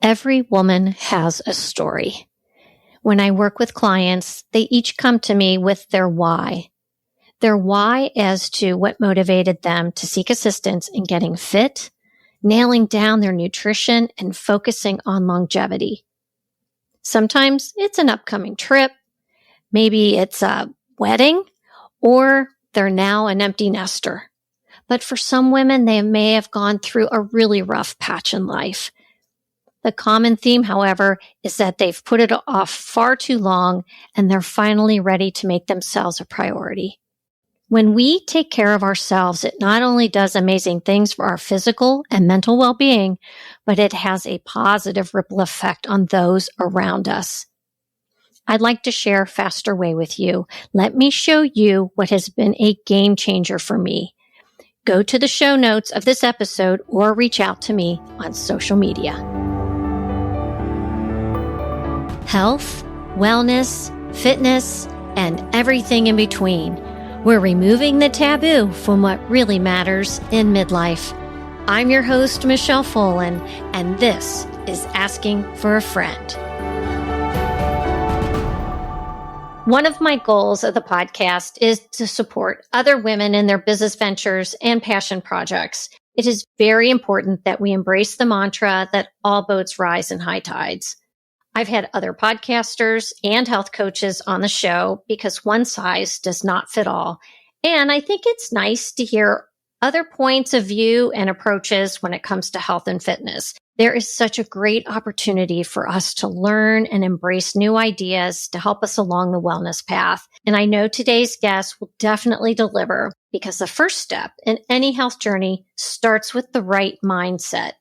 Every woman has a story. When I work with clients, they each come to me with their why. Their why as to what motivated them to seek assistance in getting fit, nailing down their nutrition, and focusing on longevity. Sometimes it's an upcoming trip. Maybe it's a wedding, or they're now an empty nester. But for some women, they may have gone through a really rough patch in life. The common theme, however, is that they've put it off far too long and they're finally ready to make themselves a priority. When we take care of ourselves, it not only does amazing things for our physical and mental well-being, but it has a positive ripple effect on those around us. I'd like to share Faster Way with you. Let me show you what has been a game changer for me. Go to the show notes of this episode or reach out to me on social media. Health, wellness, fitness, and everything in between. We're removing the taboo from what really matters in midlife. I'm your host, Michelle Folan, and this is Asking for a Friend. One of my goals of the podcast is to support other women in their business ventures and passion projects. It is very important that we embrace the mantra that all boats rise in high tides. I've had other podcasters and health coaches on the show because one size does not fit all. And I think it's nice to hear other points of view and approaches when it comes to health and fitness. There is such a great opportunity for us to learn and embrace new ideas to help us along the wellness path. And I know today's guest will definitely deliver because the first step in any health journey starts with the right mindset.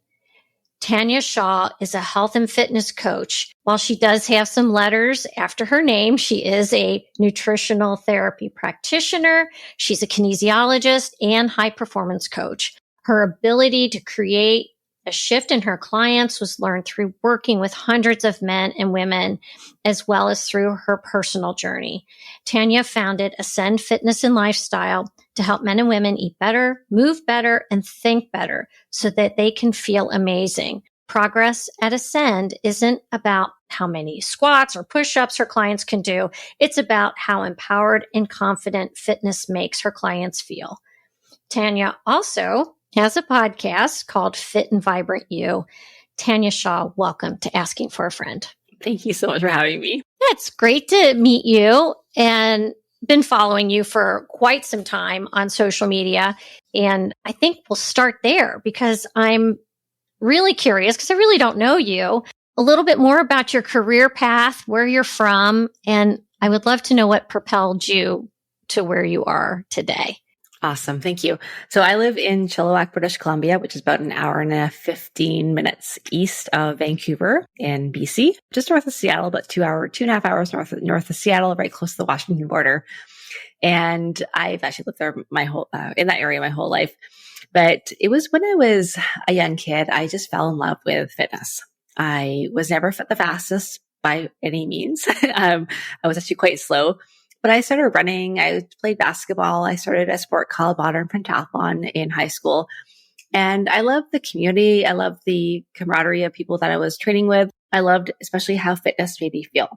Tanya Shaw is a health and fitness coach. While she does have some letters after her name, she is a nutritional therapy practitioner. She's a kinesiologist and high performance coach. Her ability to create a shift in her clients was learned through working with hundreds of men and women, as well as through her personal journey. Tanya founded Ascend Fitness and Lifestyle to help men and women eat better, move better, and think better so that they can feel amazing. Progress at Ascend isn't about how many squats or push-ups her clients can do. It's about how empowered and confident fitness makes her clients feel. Tanya also has a podcast called Fit and Vibrant You. Tanya Shaw, welcome to Asking for a Friend. Thank you so much for having me. It's great to meet you and been following you for quite some time on social media. And I think we'll start there because I'm really curious because I really don't know you. A little bit more about your career path, where you're from, and I would love to know what propelled you to where you are today. Awesome. Thank you. So I live in Chilliwack, British Columbia, which is about an hour and 15 minutes east of Vancouver in BC, just north of Seattle, about 2.5 hours north of Seattle, very close to the Washington border. And I've actually lived there in that area my whole life. But it was when I was a young kid, I just fell in love with fitness. I was never the fastest by any means. I was actually quite slow. But I started running. I played basketball. I started a sport called modern pentathlon in high school. And I loved the community. I loved the camaraderie of people that I was training with. I loved especially how fitness made me feel.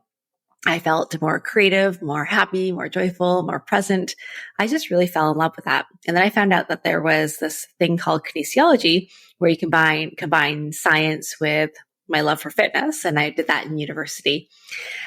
I felt more creative, more happy, more joyful, more present. I just really fell in love with that. And then I found out that there was this thing called kinesiology where you combine science with my love for fitness. And I did that in university.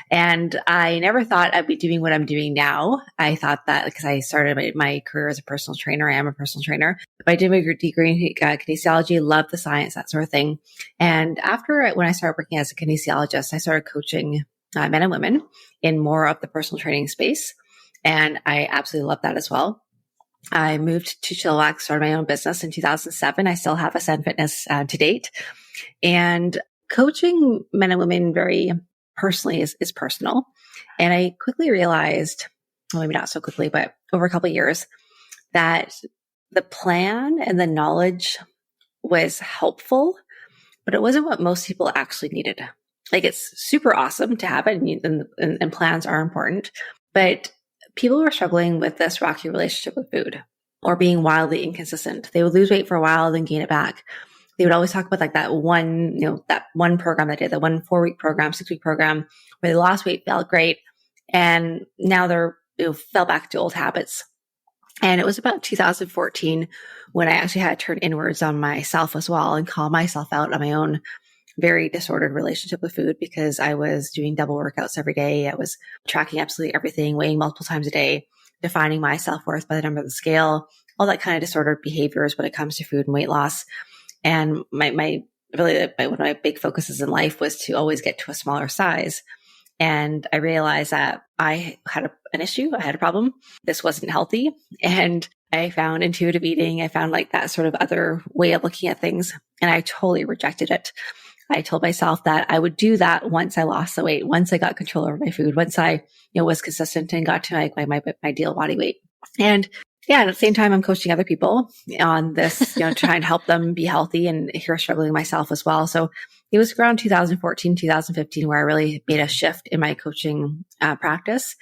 And I never thought I'd be doing what I'm doing now. I thought that because I started my career as a personal trainer, I am a personal trainer. But I did my degree in kinesiology, loved the science, that sort of thing. And when I started working as a kinesiologist, I started coaching men and women in more of the personal training space. And I absolutely love that as well. I moved to Chilliwack, started my own business in 2007. I still have Ascend Fitness to date. And coaching men and women very personally is personal. And I quickly realized, well, maybe not so quickly, but over a couple of years, that the plan and the knowledge was helpful, but it wasn't what most people actually needed. Like, it's super awesome to have it, and plans are important, but people were struggling with this rocky relationship with food or being wildly inconsistent. They would lose weight for a while, then gain it back. they would always talk about like that one, that one program they did, the 1 4-week program, 6-week program where they lost weight, felt great. And now they're, fell back to old habits. And it was about 2014 when I actually had to turn inwards on myself as well and call myself out on my own very disordered relationship with food, because I was doing double workouts every day. I was tracking absolutely everything, weighing multiple times a day, defining my self-worth by the number of the scale, all that kind of disordered behaviors when it comes to food and weight loss. And one of my big focuses in life was to always get to a smaller size. And I realized that I had an issue. I had a problem. This wasn't healthy. And I found intuitive eating. I found like that sort of other way of looking at things. And I totally rejected it. I told myself that I would do that once I lost the weight, once I got control over my food, once I, was consistent and got to my ideal body weight. And yeah, at the same time, I'm coaching other people on this, try and help them be healthy, and here struggling myself as well. So it was around 2014, 2015, where I really made a shift in my coaching practice.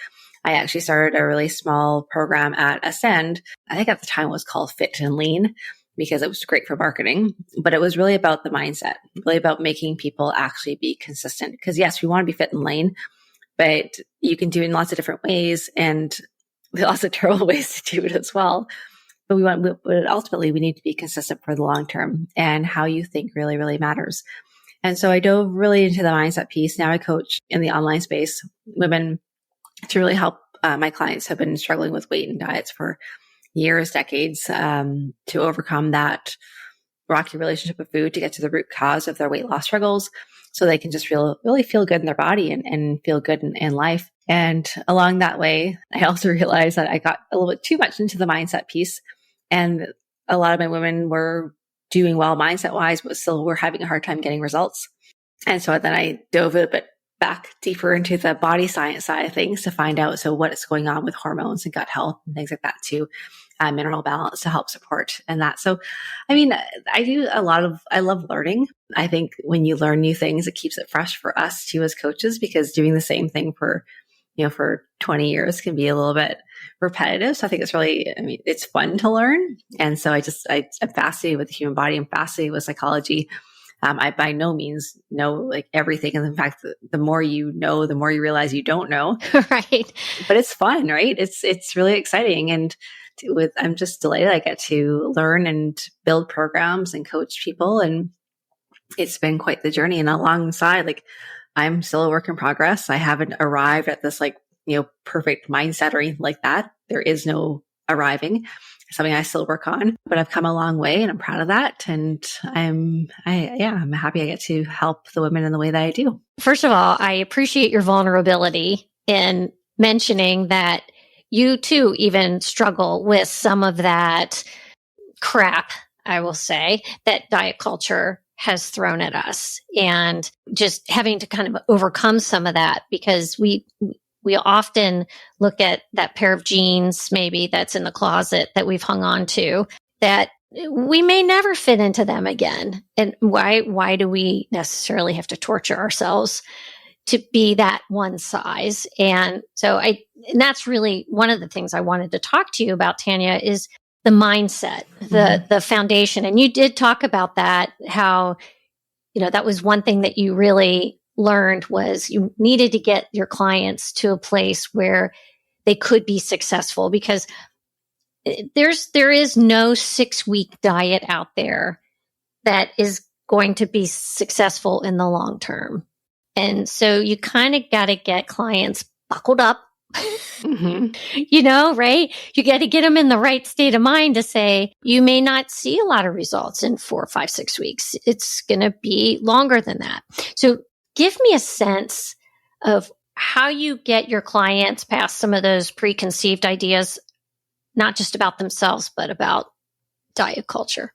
I actually started a really small program at Ascend. I think at the time it was called Fit and Lean, because it was great for marketing, but it was really about the mindset, really about making people actually be consistent. Because yes, we want to be fit and lean, but you can do it in lots of different ways, and lots of terrible ways to do it as well. But ultimately we need to be consistent for the long term, and how you think really, really matters. And so I dove really into the mindset piece. Now I coach in the online space women to really help my clients who have been struggling with weight and diets for years, decades, to overcome that rocky relationship with food, to get to the root cause of their weight loss struggles, so they can just really feel good in their body and feel good in life. And along that way, I also realized that I got a little bit too much into the mindset piece, and a lot of my women were doing well mindset wise, but still were having a hard time getting results. And so then I dove a bit back deeper into the body science side of things to find out, so what is going on with hormones and gut health and things like that too, mineral balance to help support and that. So, I mean, I love learning. I think when you learn new things, it keeps it fresh for us too as coaches, because doing the same thing for 20 years can be a little bit repetitive. So I think it's fun to learn. And so I'm fascinated with the human body. I'm fascinated with psychology. I by no means know like everything. And in fact, the more you know, the more you realize you don't know. Right. But it's fun, right? It's really exciting. And I'm just delighted I get to learn and build programs and coach people. And it's been quite the journey. And alongside, like, I'm still a work in progress. I haven't arrived at this perfect mindset or anything like that. There is no arriving. It's something I still work on, but I've come a long way, and I'm proud of that. And I'm happy I get to help the women in the way that I do. First of all, I appreciate your vulnerability in mentioning that you too even struggle with some of that crap, I will say, that diet culture has thrown at us, and just having to kind of overcome some of that, because we often look at that pair of jeans maybe that's in the closet that we've hung on to, that we may never fit into them again. And why do we necessarily have to torture ourselves to be that one size? And so and that's really one of the things I wanted to talk to you about, Tanya, is the mindset, the foundation. And you did talk about that, how, that was one thing that you really learned, was you needed to get your clients to a place where they could be successful, because there is no 6-week diet out there that is going to be successful in the long term. And so you kind of got to get clients buckled up, right? You got to get them in the right state of mind to say, you may not see a lot of results in 4, 5, 6 weeks. It's going to be longer than that. So give me a sense of how you get your clients past some of those preconceived ideas, not just about themselves, but about diet culture.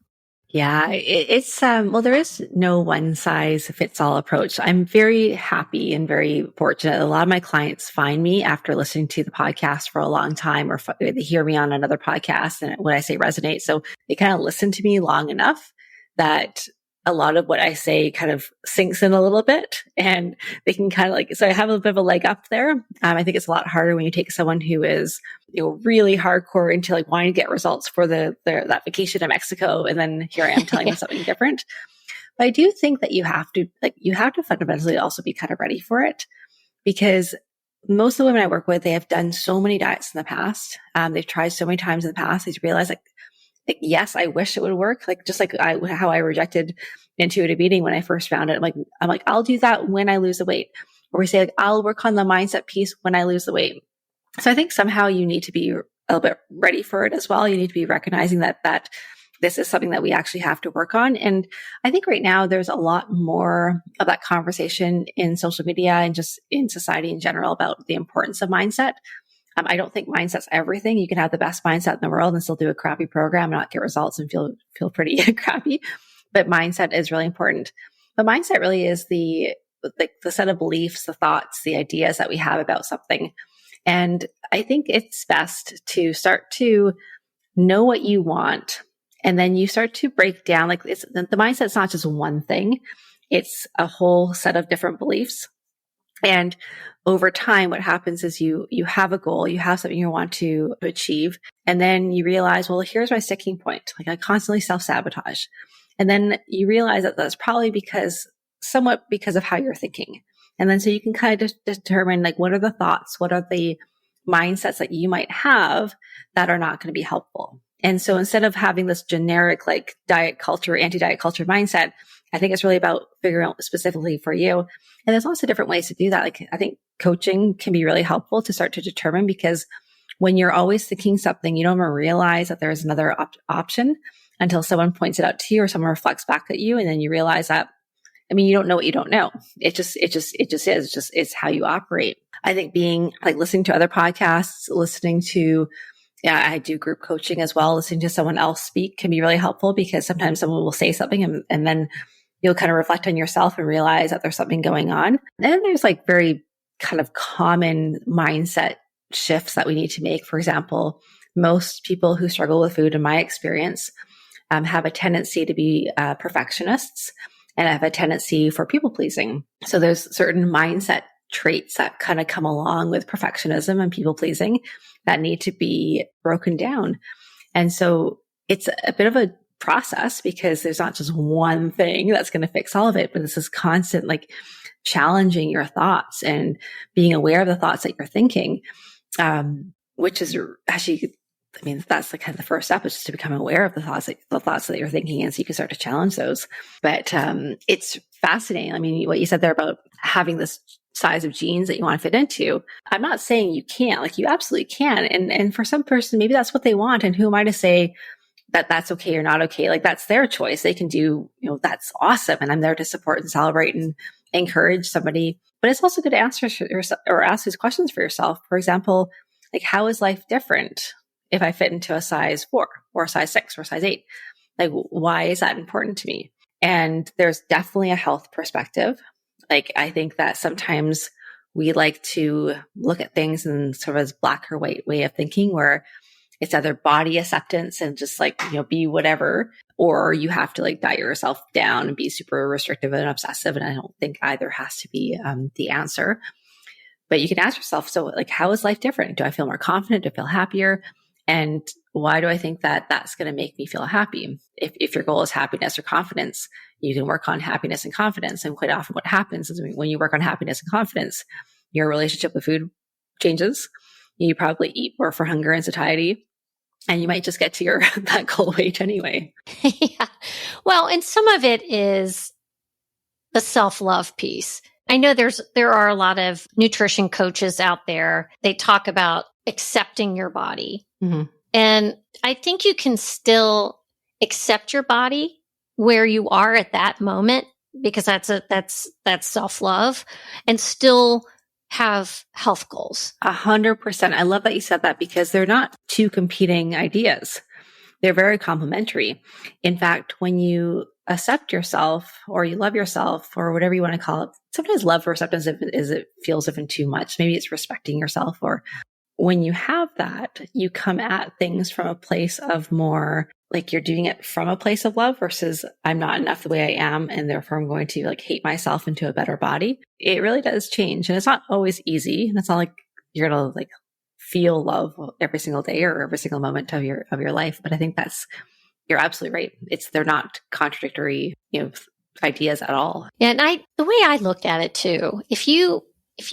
Yeah, it's there is no one size fits all approach. I'm very happy and very fortunate. A lot of my clients find me after listening to the podcast for a long time, or they hear me on another podcast, and what I say resonates. So they kind of listen to me long enough that a lot of what I say kind of sinks in a little bit, and they can kind of like, so I have a bit of a leg up there. I think it's a lot harder when you take someone who is, really hardcore into like wanting to get results for that vacation to Mexico. And then here I am telling them something different. But I do think that you have to fundamentally also be kind of ready for it, because most of the women I work with, they have done so many diets in the past. They've tried so many times in the past. They realize like, yes, I wish it would work. Like, just like how I rejected intuitive eating when I first found it. I'm like, I'll do that when I lose the weight. Or we say like, I'll work on the mindset piece when I lose the weight. So I think somehow you need to be a little bit ready for it as well. You need to be recognizing that this is something that we actually have to work on. And I think right now there's a lot more of that conversation in social media and just in society in general about the importance of mindset. I don't think mindset's everything. You can have the best mindset in the world and still do a crappy program and not get results and feel pretty crappy. But mindset is really important. But mindset really is the set of beliefs, the thoughts, the ideas that we have about something. And I think it's best to start to know what you want. And then you start to break down, like the mindset's not just one thing. It's a whole set of different beliefs. And over time, what happens is you have a goal, you have something you want to achieve. And then you realize, well, here's my sticking point. Like I constantly self-sabotage. And then you realize that that's probably somewhat because of how you're thinking. And then so you can kind of determine like, what are the thoughts? What are the mindsets that you might have that are not going to be helpful? And so instead of having this generic like diet culture, anti-diet culture mindset, I think it's really about figuring out specifically for you. And there's lots of different ways to do that. Like I think coaching can be really helpful to start to determine, because when you're always thinking something, you don't even realize that there's another option until someone points it out to you or someone reflects back at you. And then you realize that, you don't know what you don't know. It just is. It's how you operate. I think being like listening to other podcasts, listening to, I do group coaching as well. Listening to someone else speak can be really helpful, because sometimes someone will say something and then you'll kind of reflect on yourself and realize that there's something going on. And then there's like very kind of common mindset shifts that we need to make. For example, most people who struggle with food, in my experience, have a tendency to be perfectionists and have a tendency for people pleasing. So there's certain mindset traits that kind of come along with perfectionism and people pleasing that need to be broken down. And so it's a bit of a process, because there's not just one thing that's going to fix all of it, but this is constant like challenging your thoughts and being aware of the thoughts that you're thinking, which is actually, that's the kind of the first step, is just to become aware of the thoughts that you're thinking, and so you can start to challenge those. But it's fascinating. What you said there about having this size of jeans that you want to fit into, I'm not saying you can't. Like, you absolutely can. And for some person, maybe that's what they want. And who am I to say that that's okay or not okay? Like, that's their choice. They can do, that's awesome. And I'm there to support and celebrate and encourage somebody. But it's also good to answer or ask these questions for yourself. For example, like, how is life different if I fit into a size 4 or a size 6 or a size 8? Like, why is that important to me? And there's definitely a health perspective. Like, I think that sometimes we like to look at things in sort of as black or white way of thinking, where it's either body acceptance and just like, be whatever, or you have to like diet yourself down and be super restrictive and obsessive. And I don't think either has to be the answer. But you can ask yourself, so like, how is life different? Do I feel more confident? Do I feel happier? And why do I think that that's going to make me feel happy? If your goal is happiness or confidence, you can work on happiness and confidence. And quite often what happens is when you work on happiness and confidence, your relationship with food changes. You probably eat more for hunger and satiety, and you might just get to your that goal weight anyway. Yeah. Well, and some of it is the self-love piece. I know there are a lot of nutrition coaches out there. They talk about accepting your body. Mm-hmm. And I think you can still accept your body where you are at that moment, because that's self-love, and still have health goals. 100%. I love that you said that, because they're not two competing ideas. They're very complementary. In fact, when you accept yourself, or you love yourself, or whatever you want to call it, sometimes love or acceptance is it feels even too much. Maybe it's respecting yourself. Or when you have that, you come at things from a place of more like you're doing it from a place of love versus I'm not enough the way I am, and therefore I'm going to like hate myself into a better body. It really does change. And it's not always easy. And it's not like you're going to like feel love every single day or every single moment of your life. But I think you're absolutely right. They're not contradictory, ideas at all. Yeah. And the way I looked at it too, if you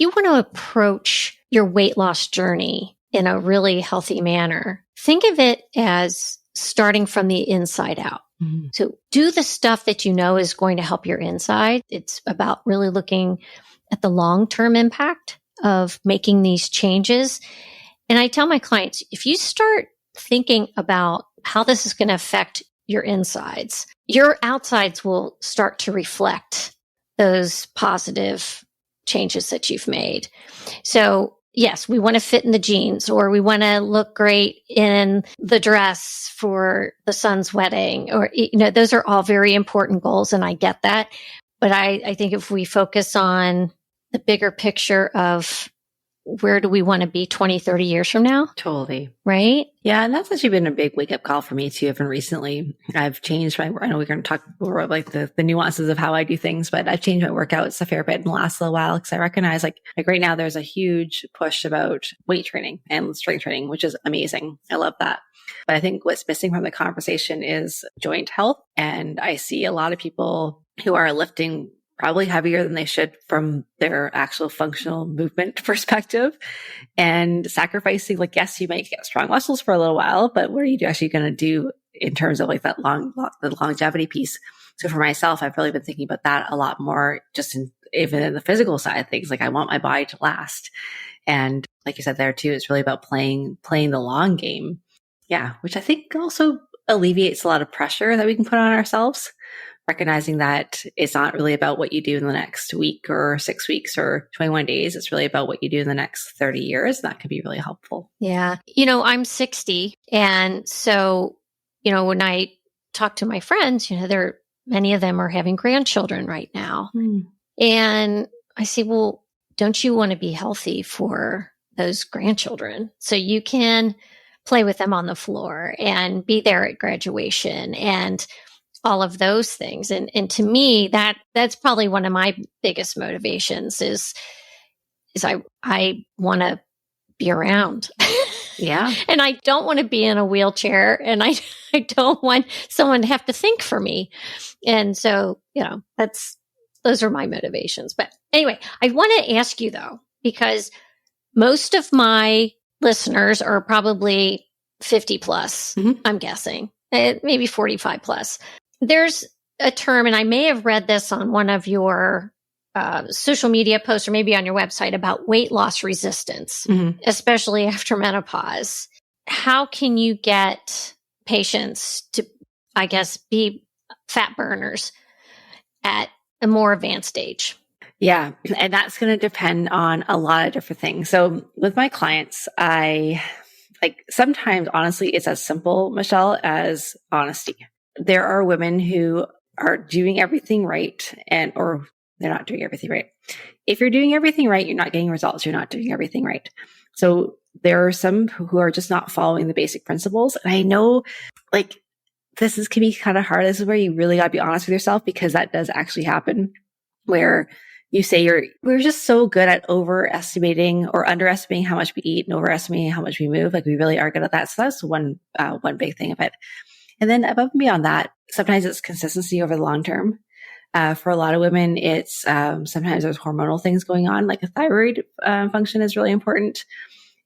want to approach your weight loss journey in a really healthy manner, think of it as starting from the inside out. Mm-hmm. So do the stuff that you know is going to help your inside. It's about really looking at the long-term impact of making these changes. And I tell my clients, if you start thinking about how this is going to affect your insides, your outsides will start to reflect those positive changes that you've made. So yes, we want to fit in the jeans, or we want to look great in the dress for the son's wedding, or, those are all very important goals. And I get that. But I think if we focus on the bigger picture of where do we want to be 20, 30 years from now? Totally. Right? Yeah. And that's actually been a big wake up call for me too. Even recently, I've changed I know we're going to talk more about like the nuances of how I do things, but I've changed my workouts a fair bit in the last little while because I recognize like right now there's a huge push about weight training and strength training, which is amazing. I love that. But I think what's missing from the conversation is joint health. And I see a lot of people who are lifting probably heavier than they should from their actual functional movement perspective, and sacrificing, like, yes, you might get strong muscles for a little while, but what are you actually going to do in terms of like that the longevity piece? So for myself, I've really been thinking about that a lot more, just even in the physical side of things. Like I want my body to last. And like you said there too, it's really about playing the long game. Yeah. Which I think also alleviates a lot of pressure that we can put on ourselves. Recognizing that it's not really about what you do in the next week or 6 weeks or 21 days. It's really about what you do in the next 30 years. That can be really helpful. Yeah. I'm 60. And so, when I talk to my friends, many of them are having grandchildren right now. And I say, well, don't you want to be healthy for those grandchildren so you can play with them on the floor and be there at graduation and all of those things. And to me, that's probably one of my biggest motivations is I want to be around. Yeah. And I don't want to be in a wheelchair, and I don't want someone to have to think for me. And so, those are my motivations. But anyway, I want to ask you though, because most of my listeners are probably 50 plus, I'm guessing, maybe 45 plus. There's a term, and I may have read this on one of your social media posts or maybe on your website, about weight loss resistance, especially after menopause. How can you get patients to, I guess, be fat burners at a more advanced stage? Yeah. And that's going to depend on a lot of different things. So with my clients, sometimes honestly, it's as simple, Michelle, as honesty. There are women who are doing everything right or they're not doing everything right. If you're doing everything right, you're not getting results. You're not doing everything right. So there are some who are just not following the basic principles. And I know can be kind of hard. This is where you really got to be honest with yourself, because that does actually happen, where you say we're just so good at overestimating or underestimating how much we eat and overestimating how much we move. Like we really are good at that. So that's one big thing of it. And then above and beyond that, sometimes it's consistency over the long term. For a lot of women, it's sometimes there's hormonal things going on, like a thyroid function is really important.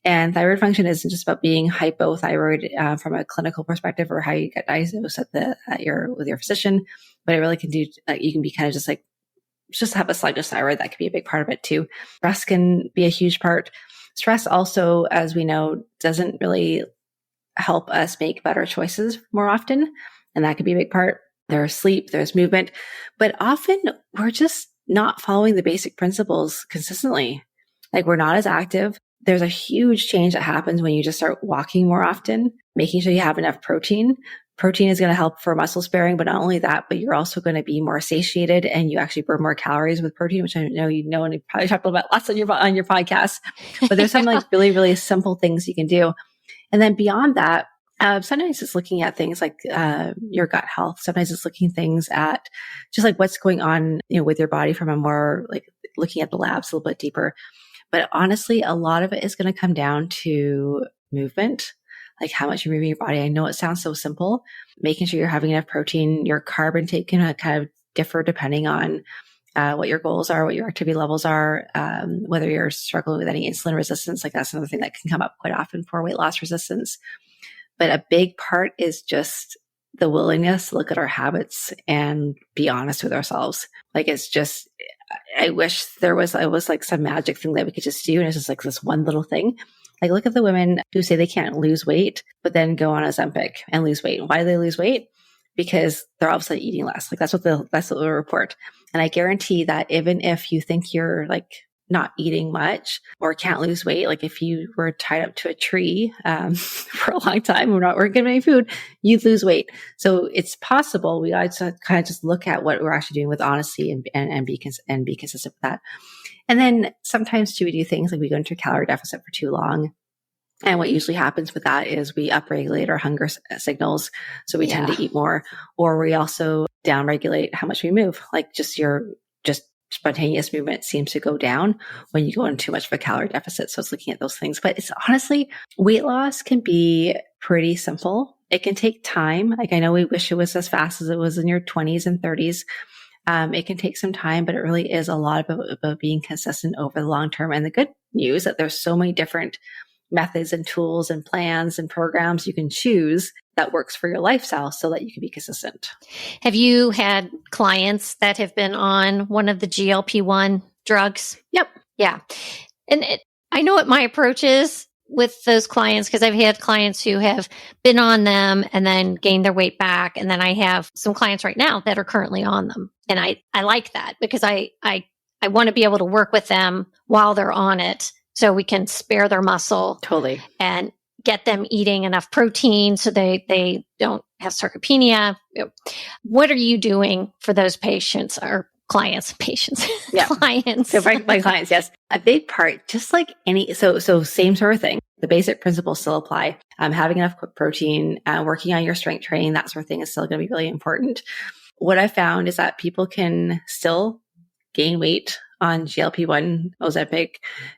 And thyroid function isn't just about being hypothyroid from a clinical perspective or how you get diagnosed with your physician, but it really can do. You can be kind of just have a sluggish thyroid. That could be a big part of it too. Stress can be a huge part. Stress also, as we know, doesn't really help us make better choices more often. And that could be a big part. There's sleep, there's movement, but often we're just not following the basic principles consistently. Like we're not as active. There's a huge change that happens when you just start walking more often, making sure you have enough protein. Protein is going to help for muscle sparing, but not only that, but you're also going to be more satiated and you actually burn more calories with protein, which I know and you probably talked about lots on your podcast. But there's some really, really simple things you can do. And then beyond that, Sometimes it's looking at things like your gut health. Sometimes it's looking things at just like what's going on, with your body from a more like looking at the labs a little bit deeper. But honestly, a lot of it is going to come down to movement, like how much you're moving your body. I know it sounds so simple. Making sure you're having enough protein. Your carb intake can kind of differ depending on what your goals are, what your activity levels are, whether you're struggling with any insulin resistance. Like that's another thing that can come up quite often for weight loss resistance. But a big part is just the willingness to look at our habits and be honest with ourselves. Like it's just, I wish it was like some magic thing that we could just do. And it's just like this one little thing. Like look at the women who say they can't lose weight, but then go on Ozempic and lose weight. Why do they lose weight? Because they're obviously eating less. Like that's what they'll report. And I guarantee that even if you think you're like not eating much or can't lose weight, like if you were tied up to a tree for a long time, we're not getting any food, you'd lose weight. So it's possible. We got to kind of just look at what we're actually doing with honesty and be consistent with that. And then sometimes too, we do things like we go into a calorie deficit for too long. And what usually happens with that is we upregulate our hunger signals. So we tend to eat more, or we also downregulate how much we move. Like just spontaneous movement seems to go down when you go into too much of a calorie deficit. So it's looking at those things. But it's honestly, weight loss can be pretty simple. It can take time. Like I know we wish it was as fast as it was in your 20s and 30s. It can take some time, but it really is a lot about being consistent over the long term. And the good news that there's so many different methods and tools and plans and programs you can choose that works for your lifestyle so that you can be consistent. Have you had clients that have been on one of the GLP-1 drugs? Yep. Yeah. And I know what my approach is with those clients because I've had clients who have been on them and then gained their weight back. And then I have some clients right now that are currently on them. And I like that because I want to be able to work with them while they're on it so we can spare their muscle. Totally. And get them eating enough protein so they don't have sarcopenia. What are you doing for those patients or clients? Yeah. Clients. So my clients, yes. A big part, just like so same sort of thing. The basic principles still apply. Having enough protein, working on your strength training, that sort of thing is still going to be really important. What I found is that people can still gain weight on GLP-1 Ozempic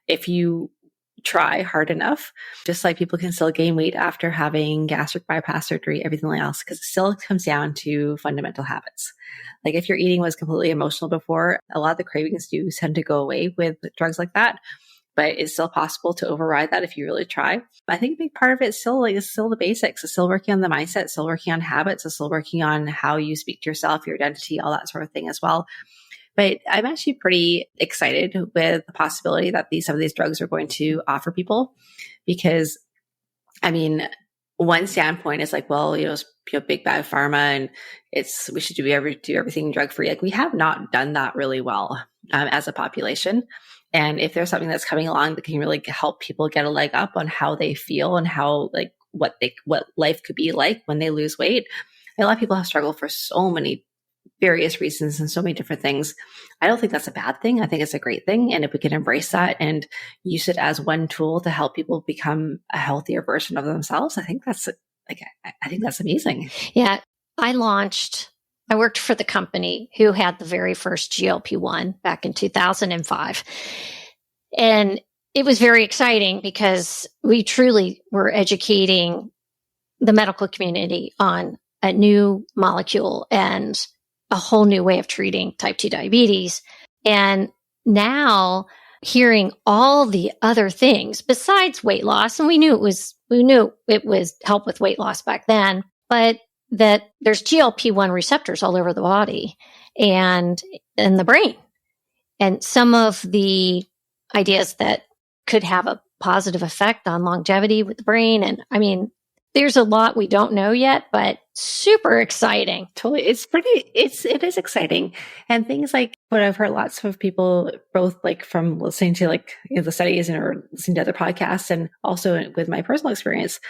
if you try hard enough, just like people can still gain weight after having gastric bypass surgery, everything else, because it still comes down to fundamental habits. Like if your eating was completely emotional before, a lot of the cravings do tend to go away with drugs like that, but it's still possible to override that if you really try. I think a big part of it is still the basics. It's still working on the mindset, still working on habits, it's still working on how you speak to yourself, your identity, all that sort of thing as well. But I'm actually pretty excited with the possibility that some of these drugs are going to offer people, because, I mean, one standpoint is like, well, it's big bad pharma, and we should do everything drug free. Like we have not done that really well as a population. And if there's something that's coming along that can really help people get a leg up on how they feel and how like what life could be like when they lose weight, a lot of people have struggled for so many various reasons and so many different things. I don't think that's a bad thing. I think it's a great thing. And if we can embrace that and use it as one tool to help people become a healthier version of themselves, I think that's amazing. Yeah. I worked for the company who had the very first GLP-1 back in 2005. And it was very exciting because we truly were educating the medical community on a new molecule and a whole new way of treating type 2 diabetes. And now hearing all the other things besides weight loss, and we knew it was help with weight loss back then, but that there's GLP-1 receptors all over the body and in the brain. And some of the ideas that could have a positive effect on longevity with the brain. And I mean, there's a lot we don't know yet, but super exciting. Totally. It is exciting. And things like what I've heard lots of people, both like from listening to the studies or listening to other podcasts, and also with my personal experience,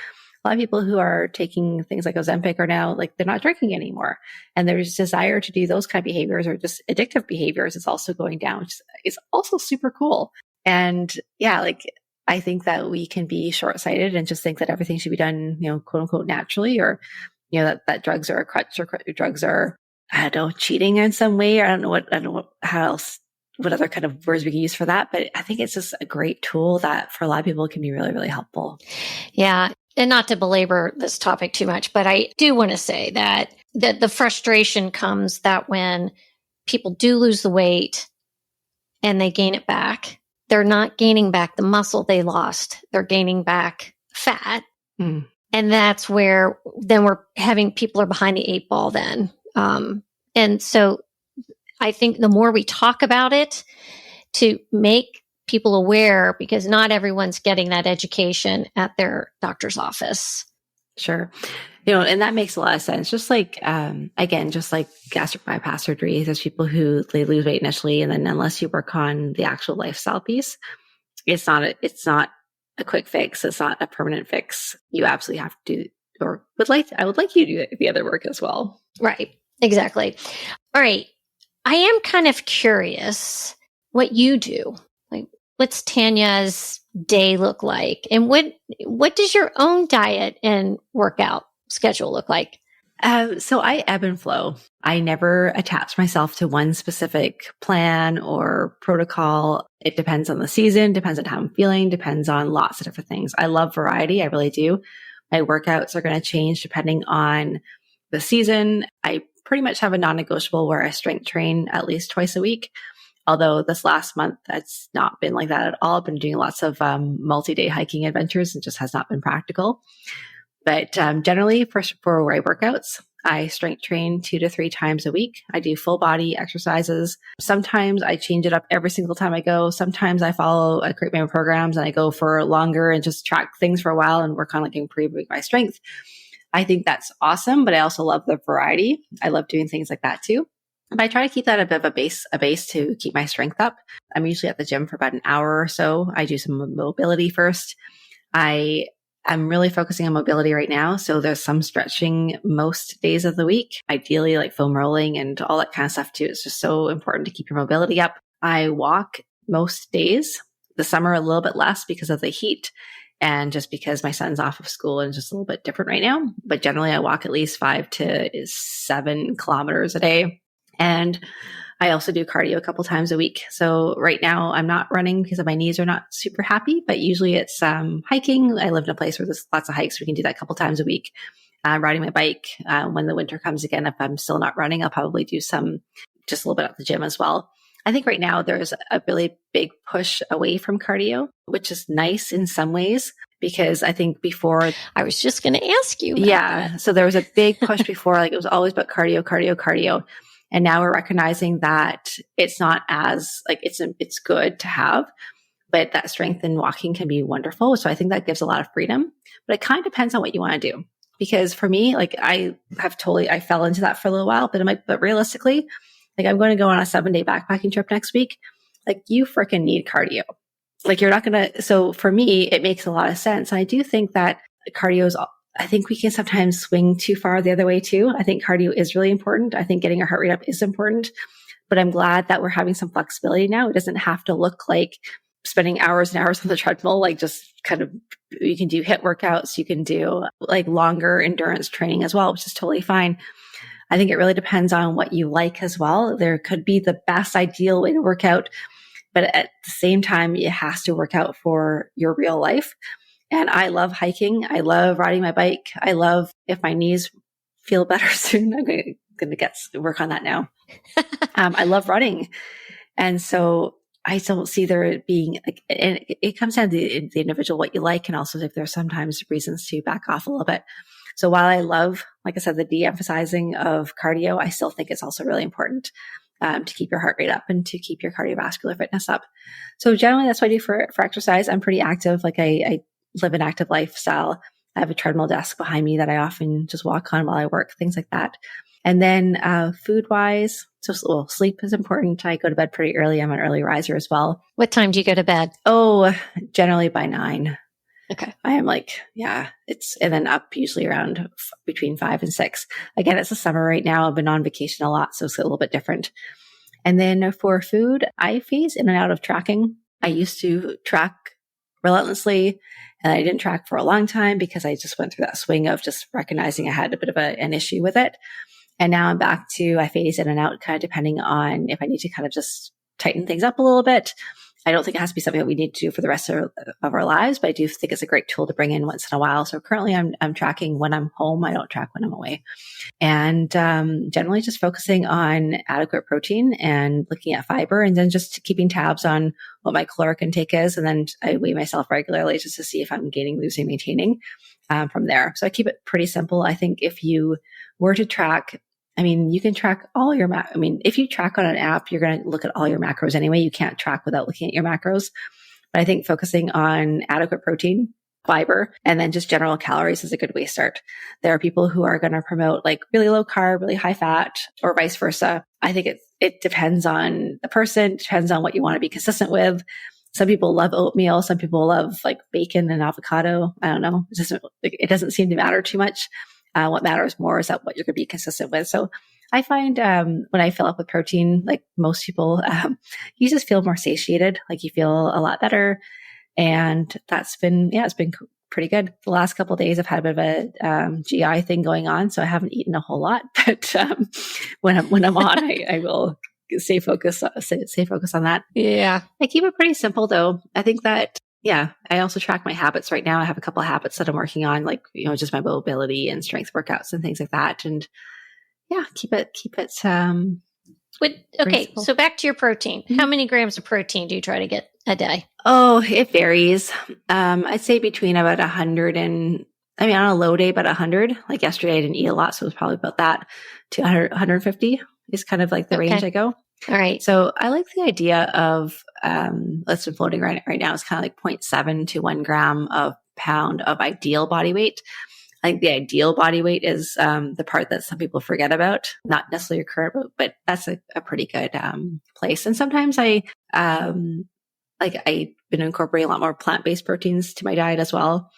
a lot of people who are taking things like Ozempic are now they're not drinking anymore. And there's desire to do those kind of behaviors or just addictive behaviors is also going down, which is also super cool. And yeah, I think that we can be short-sighted and just think that everything should be done, quote unquote, naturally, or, that drugs are a crutch, or drugs are, I don't know, cheating in some way. Or I don't know what other kind of words we can use for that. But I think it's just a great tool that for a lot of people can be really, really helpful. Yeah. And not to belabor this topic too much, but I do want to say that the frustration comes that when people do lose the weight and they gain it back, they're not gaining back the muscle they lost. They're gaining back fat. Mm. And that's where then we're having people are behind the eight ball then. And so I think the more we talk about it to make people aware, because not everyone's getting that education at their doctor's office. Sure. And that makes a lot of sense. Just like, again, just like gastric bypass surgery, there's people who they lose weight initially, and then unless you work on the actual lifestyle piece, it's not a quick fix. It's not a permanent fix. You absolutely have to do, I would like you to do the other work as well. Right. Exactly. All right. I am kind of curious what you do. Like, what's Tanya's day look like? And what does your own diet and workout schedule look like? So I ebb and flow. I never attach myself to one specific plan or protocol. It depends on the season, depends on how I'm feeling, depends on lots of different things. I love variety. I really do. My workouts are going to change depending on the season. I pretty much have a non-negotiable where I strength train at least twice a week. Although this last month, that's not been like that at all. I've been doing lots of multi-day hiking adventures and just has not been practical. But generally for my workouts, I strength train 2 to 3 times a week. I do full body exercises. Sometimes I change it up every single time I go. Sometimes I create my own programs and I go for longer and just track things for a while and work on like improving my strength. I think that's awesome, but I also love the variety. I love doing things like that too. But I try to keep that a bit of a base to keep my strength up. I'm usually at the gym for about an hour or so. I do some mobility first. I'm really focusing on mobility right now. So there's some stretching most days of the week, ideally like foam rolling and all that kind of stuff too. It's just so important to keep your mobility up. I walk most days. The summer a little bit less because of the heat and just because my son's off of school and just a little bit different right now. But generally I walk at least 5 to 7 kilometers a day. And I also do cardio a couple times a week. So right now I'm not running because my knees are not super happy, but usually it's hiking. I live in a place where there's lots of hikes. We can do that a couple times a week. Riding my bike when the winter comes again. If I'm still not running, I'll probably do some just a little bit at the gym as well. I think right now there's a really big push away from cardio, which is nice in some ways because I think before I was just going to ask you about that. So there was a big push before, like it was always about cardio. And now we're recognizing that it's not as like it's good to have, but that strength in walking can be wonderful. So I think that gives a lot of freedom, but it kind of depends on what you want to do. Because for me, like I fell into that for a little while, but realistically, like I'm going to go on a 7-day backpacking trip next week. Like you freaking need cardio. Like you're not going to. So for me, it makes a lot of sense. I do think that I think we can sometimes swing too far the other way too. I think cardio is really important. I think getting our heart rate up is important, but I'm glad that we're having some flexibility now. It doesn't have to look like spending hours and hours on the treadmill, like just kind of, you can do HIIT workouts. You can do like longer endurance training as well, which is totally fine. I think it really depends on what you like as well. There could be the best ideal way to work out, but at the same time, it has to work out for your real life. And I love hiking. I love riding my bike. I love if my knees feel better soon. I'm going to work on that now. I love running. And so I don't see there being, like, and it comes down to the individual, what you like. And also if there's sometimes reasons to back off a little bit. So while I love, like I said, the de-emphasizing of cardio, I still think it's also really important to keep your heart rate up and to keep your cardiovascular fitness up. So generally that's what I do for exercise. I'm pretty active. Like I live an active lifestyle. I have a treadmill desk behind me that I often just walk on while I work, things like that. And then food wise, sleep is important. I go to bed pretty early. I'm an early riser as well. What time do you go to bed? Oh, generally by 9. Okay. I am like, and then up usually around between 5 and 6. Again, it's the summer right now. I've been on vacation a lot, so it's a little bit different. And then for food, I phase in and out of tracking. I used to track relentlessly. And I didn't track for a long time because I just went through that swing of just recognizing I had a bit of an issue with it. And now I'm back to, I phase in and out kind of depending on if I need to kind of just tighten things up a little bit. I don't think it has to be something that we need to do for the rest of our lives, but I do think it's a great tool to bring in once in a while. So currently I'm tracking when I'm home. I don't track when I'm away. And generally just focusing on adequate protein and looking at fiber, and then just keeping tabs on what my caloric intake is. And then I weigh myself regularly just to see if I'm gaining, losing, maintaining from there. So I keep it pretty simple. I think if you were to track, I mean, you can track all your if you track on an app, you're going to look at all your macros anyway. You can't track without looking at your macros. But I think focusing on adequate protein, fiber, and then just general calories is a good way to start. There are people who are going to promote like really low carb, really high fat, or vice versa. I think it depends on the person, depends on what you want to be consistent with. Some people love oatmeal. Some people love like bacon and avocado. I don't know. It doesn't seem to matter too much. What matters more is that what you're going to be consistent with. So I find when I fill up with protein, like most people, you just feel more satiated, like you feel a lot better. And it's been pretty good. The last couple of days, I've had a bit of a GI thing going on, so I haven't eaten a whole lot. But when I'm on, I will stay focused on that. Yeah. I keep it pretty simple, though. I think that. Yeah. I also track my habits right now. I have a couple of habits that I'm working on, like, just my mobility and strength workouts and things like that. And yeah, keep it. Okay. So back to your protein. Mm-hmm. How many grams of protein do you try to get a day? Oh, it varies. I'd say between about 100 and, on a low day, about 100. Like yesterday, I didn't eat a lot. So it was probably about that to 100, 150 is kind of like the range I go. All right. So I like the idea of, let's be floating right now. It's kind of like 0.7 to 1 gram of pound of ideal body weight. I think the ideal body weight is, the part that some people forget about, not necessarily your current, but that's a pretty good, place. And sometimes I've been incorporating a lot more plant-based proteins to my diet as well.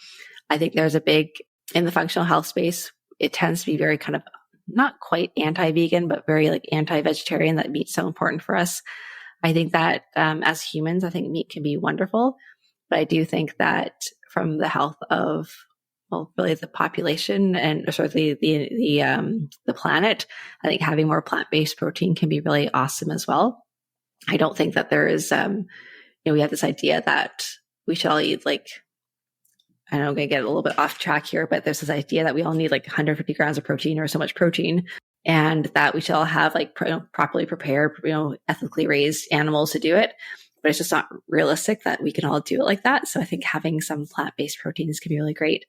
I think there's in the functional health space, it tends to be very kind of not quite anti-vegan, but very like anti-vegetarian, that meat's so important for us. I think that as humans, I think meat can be wonderful, but I do think that from the health of, really the population and sort of the planet, I think having more plant-based protein can be really awesome as well. I don't think that there is, we have this idea that we should all eat like, I know I'm going to get a little bit off track here, but there's this idea that we all need like 150 grams of protein or so much protein, and that we should all have like properly prepared, ethically raised animals to do it. But it's just not realistic that we can all do it like that. So I think having some plant-based proteins can be really great.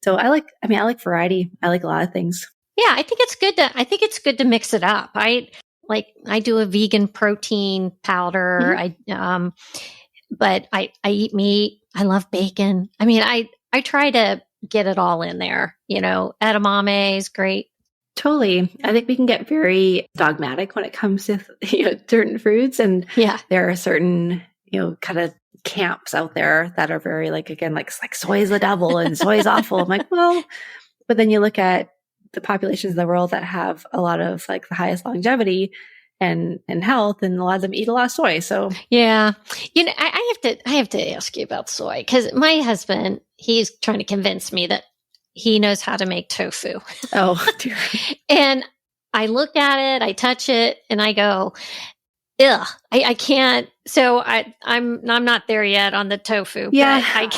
So I like variety. I like a lot of things. Yeah, I think it's good to mix it up. I do a vegan protein powder. Mm-hmm. But I eat meat. I love bacon. I try to get it all in there. Edamame is great. Totally. I think we can get very dogmatic when it comes to certain foods, and there are certain kind of camps out there that are very like soy is the devil and soy is awful. I'm like, well, but then you look at the populations in the world that have a lot of like the highest longevity and health, and a lot of them eat a lot of soy. So yeah, I have to ask you about soy, because my husband, he's trying to convince me that he knows how to make tofu. Oh, dear. And I look at it, I touch it, and I go, ugh, I can't. So I'm not there yet on the tofu. Yeah, but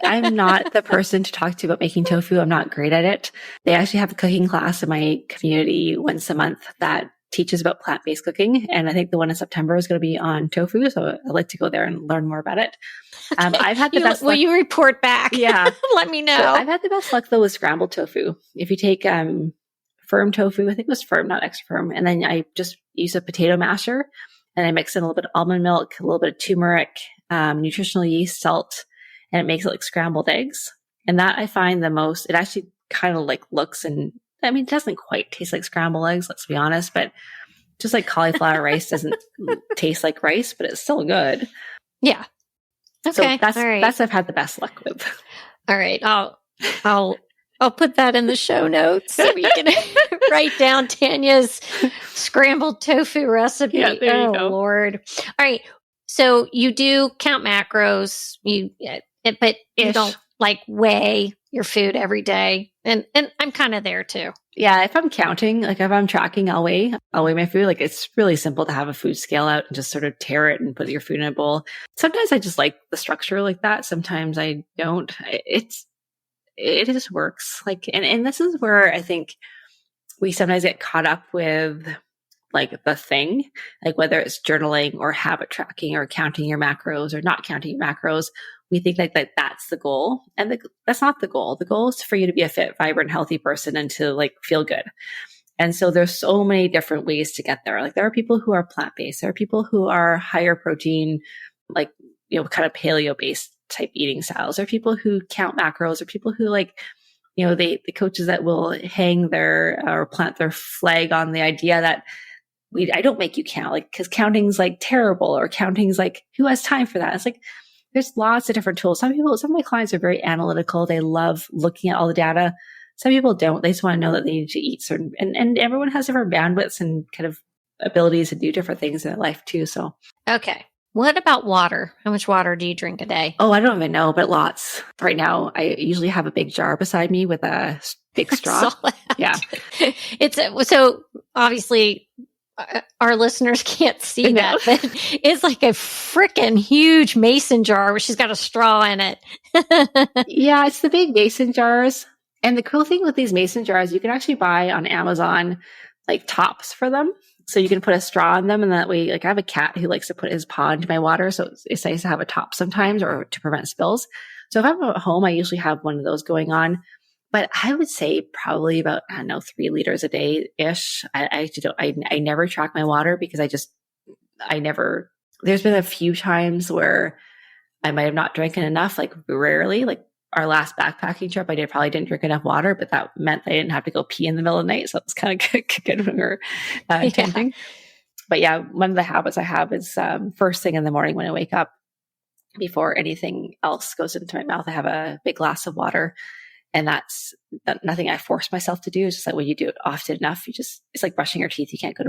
I'm not the person to talk to about making tofu. I'm not great at it. They actually have a cooking class in my community once a month that teaches about plant-based cooking. And I think the one in September is going to be on tofu. So I'd like to go there and learn more about it. I've had the best luck. Will you report back? Yeah. Let me know. So I've had the best luck though with scrambled tofu. If you take firm tofu, I think it was firm, not extra firm. And then I just use a potato masher and I mix in a little bit of almond milk, a little bit of turmeric, nutritional yeast, salt, and it makes it like scrambled eggs. And that I find it actually kind of like looks it doesn't quite taste like scrambled eggs, let's be honest, but just like cauliflower rice doesn't taste like rice, but it's still good. Yeah. Okay. So that's what I've had the best luck with. All right. I'll put that in the show notes so we can write down Tanya's scrambled tofu recipe. Yeah, there you go. Lord. All right. So you do count macros, but you don't like weigh your food every day. And I'm kind of there too. Yeah, if I'm counting, like if I'm tracking, I'll weigh my food. Like it's really simple to have a food scale out and just sort of tear it and put your food in a bowl. Sometimes I just like the structure like that. Sometimes I don't. It just works. Like, and this is where I think we sometimes get caught up with like the thing, like whether it's journaling or habit tracking or counting your macros or not counting your macros. We think like that's the goal. And that's not the goal. The goal is for you to be a fit, vibrant, healthy person and to like feel good. And so there's so many different ways to get there. Like there are people who are plant-based. There are people who are higher protein, like, kind of paleo-based type eating styles. There are people who count macros or people who like, the coaches that will hang their or plant their flag on the idea that I don't make you count, like, because counting's like terrible or counting's like, who has time for that? It's like, there's lots of different tools. Some of my clients are very analytical. They love looking at all the data. Some people don't. They just want to know that they need to eat certain, and everyone has different bandwidths and kind of abilities to do different things in their life too. So, okay. What about water? How much water do you drink a day? Oh, I don't even know, but lots. Right now, I usually have a big jar beside me with a big straw. Yeah. So obviously our listeners can't see that, but it's like a freaking huge mason jar where she's got a straw in it. Yeah, it's the big mason jars. And the cool thing with these mason jars, you can actually buy on Amazon like tops for them. So you can put a straw in them, and that way, like I have a cat who likes to put his paw into my water. So it's nice to have a top sometimes or to prevent spills. So if I'm at home, I usually have one of those going on. But I would say probably about, 3 liters a day-ish. I never track my water because there's been a few times where I might have not drinking enough, like rarely, like our last backpacking trip, probably didn't drink enough water, but that meant I didn't have to go pee in the middle of the night. So it's kind of good when we're tending. But yeah, one of the habits I have is first thing in the morning when I wake up, before anything else goes into my mouth, I have a big glass of water. And that's nothing I force myself to do. It's just like when you do it often enough, it's like brushing your teeth. You can't go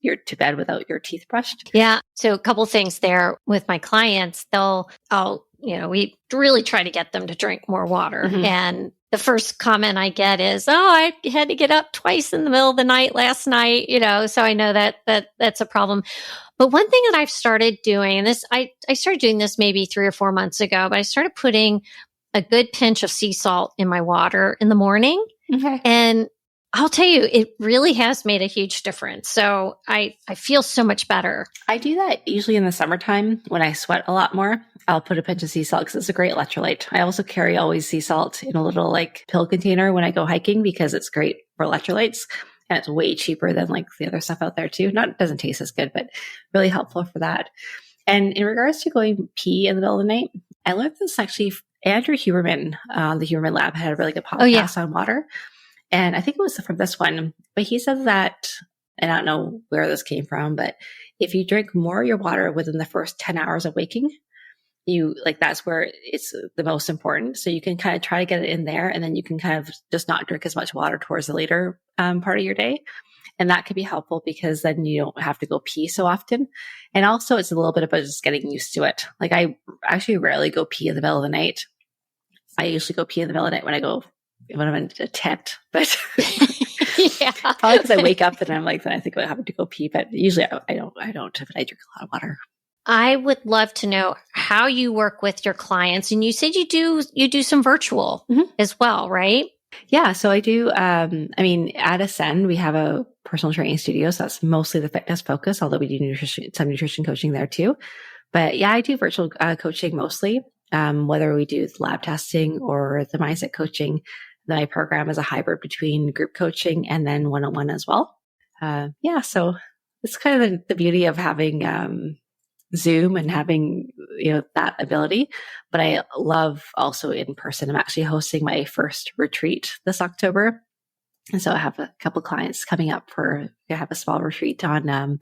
to bed without your teeth brushed. Yeah. So a couple things there with my clients, we really try to get them to drink more water. Mm-hmm. And the first comment I get is, I had to get up twice in the middle of the night last night, so I know that's a problem. But one thing that I've started doing, and I started doing this maybe 3 or 4 months ago, but I started putting a good pinch of sea salt in my water in the morning. Okay. And I'll tell you, it really has made a huge difference. So I feel so much better. I do that usually in the summertime when I sweat a lot more. I'll put a pinch of sea salt because it's a great electrolyte. I also carry always sea salt in a little like pill container when I go hiking because it's great for electrolytes. And it's way cheaper than like the other stuff out there too. It doesn't taste as good, but really helpful for that. And in regards to going pee in the middle of the night, I learned this actually. Andrew Huberman, the Huberman Lab, had a really good podcast on water. And I think it was from this one, but he said that, and I don't know where this came from, but if you drink more of your water within the first 10 hours of waking, that's where it's the most important. So you can kind of try to get it in there, and then you can kind of just not drink as much water towards the later part of your day. And that could be helpful because then you don't have to go pee so often. And also it's a little bit about just getting used to it. Like I actually rarely go pee in the middle of the night. I usually go pee in the middle of the night when I'm in a tent, but yeah, probably because I wake up and I'm like, then I think about having to go pee, but usually I don't, but I drink a lot of water. I would love to know how you work with your clients. And you said you do some virtual as well, right? Yeah. So I do, at Ascend, we have a personal training studio. So that's mostly the fitness focus, although we do some nutrition coaching there too. But yeah, I do virtual coaching mostly, whether we do lab testing or the mindset coaching. My program is a hybrid between group coaching and then one-on-one as well. So it's kind of the beauty of having Zoom and having, that ability. But I love also in person. I'm actually hosting my first retreat this October. And so I have a couple clients coming up I have a small retreat on a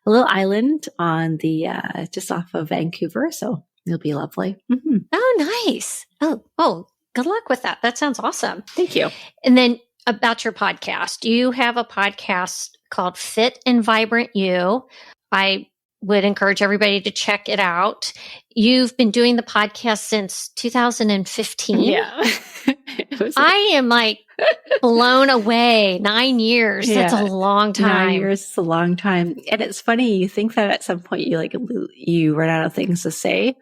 little island on the just off of Vancouver. So it'll be lovely. Mm-hmm. Oh, nice. Oh, good luck with that. That sounds awesome. Thank you. And then about your podcast, you have a podcast called Fit and Vibrant You. I would encourage everybody to check it out. You've been doing the podcast since 2015. Yeah. I am like blown away. 9 years. Yeah. That's a long time. 9 years is a long time. And it's funny, you think that at some point you run out of things to say,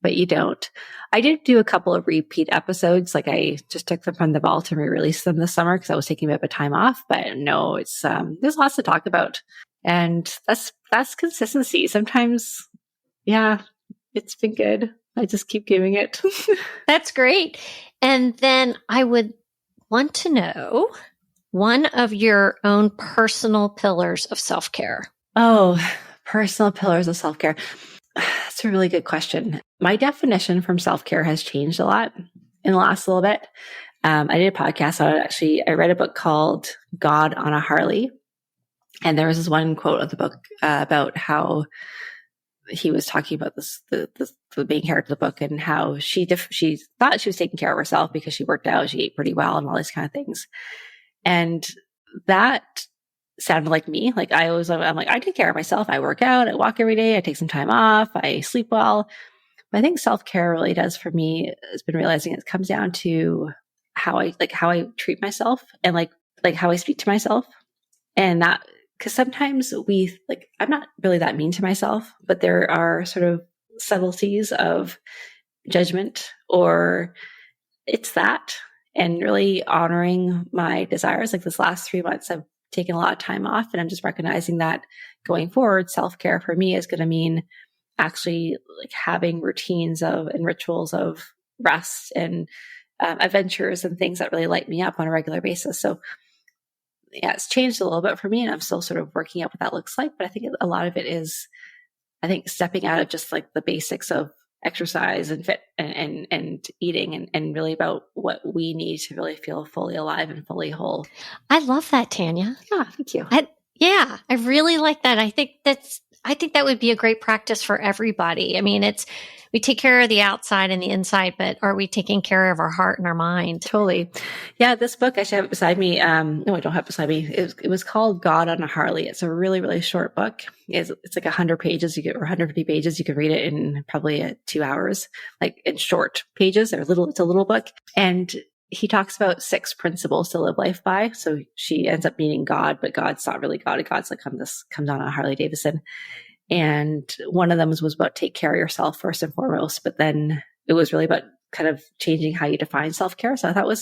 but you don't. I did do a couple of repeat episodes. Like I just took them from the vault and re-released them this summer because I was taking a bit of time off. But no, it's there's lots to talk about. And that's consistency. Sometimes, yeah, it's been good. I just keep giving it. That's great. And then I would want to know one of your own personal pillars of self-care. Oh, personal pillars of self-care. That's a really good question. My definition from self-care has changed a lot in the last little bit. I did a podcast on it. Actually, I read a book called God on a Harley. And there was this one quote of the book about how he was talking about the main character of the book and how she thought she was taking care of herself because she worked out, she ate pretty well and all these kind of things. And that sounded like me. Like I'm like, I take care of myself. I work out, I walk every day, I take some time off, I sleep well. But I think self-care really does for me has been realizing it comes down to how I treat myself and like how I speak to myself. And that, because sometimes I'm not really that mean to myself, but there are sort of subtleties of judgment or it's that, and really honoring my desires. Like this last 3 months, I've taken a lot of time off and I'm just recognizing that going forward, self-care for me is going to mean actually like having routines and rituals of rest and adventures and things that really light me up on a regular basis. So yeah, it's changed a little bit for me and I'm still sort of working out what that looks like. But I think a lot of it is, I think stepping out of just like the basics of exercise and fit and eating and really about what we need to really feel fully alive and fully whole. I love that, Tanya. Yeah, thank you. I really like that. I think that would be a great practice for everybody. I mean, we take care of the outside and the inside, but are we taking care of our heart and our mind? Totally. Yeah, this book, I should have it beside me. No, I don't have it beside me. It was called God on a Harley. It's a really, really short book. It's like 100 pages, or 150 pages. You could read it in probably 2 hours, like in short pages. It's a little book. And he talks about 6 principles to live life by. So she ends up meeting God, but God's not really God. God's like comes on a Harley Davidson. And one of them was about take care of yourself first and foremost, but then it was really about kind of changing how you define self-care. So I thought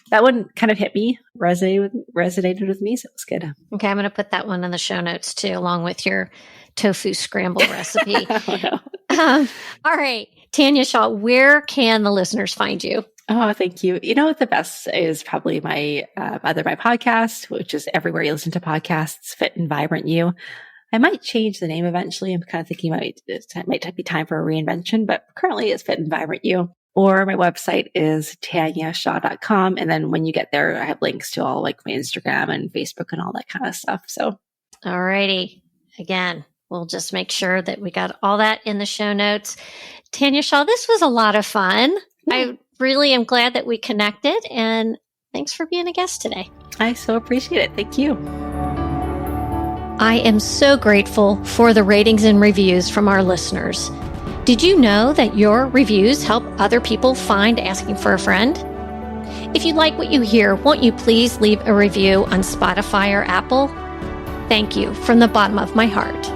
that one kind of hit me, resonated with me. So it was good. Okay. I'm going to put that one in the show notes too, along with your tofu scramble recipe. Oh, no. All right. Tanya Shaw, where can the listeners find you? Oh, thank you. You know what the best is probably my podcast, which is everywhere you listen to podcasts, Fit and Vibrant You. I might change the name eventually. I'm kind of thinking it might be time for a reinvention, but currently it's Fit and Vibrant You. Or my website is tanyashaw.com. And then when you get there, I have links to all like my Instagram and Facebook and all that kind of stuff. So, all righty. Again, we'll just make sure that we got all that in the show notes. Tanya Shaw, this was a lot of fun. Yeah. I really am glad that we connected, and thanks for being a guest today. I so appreciate it. Thank you. I am so grateful for the ratings and reviews from our listeners. Did you know that your reviews help other people find Asking for a Friend? If you like what you hear, won't you please leave a review on Spotify or Apple? Thank you from the bottom of my heart.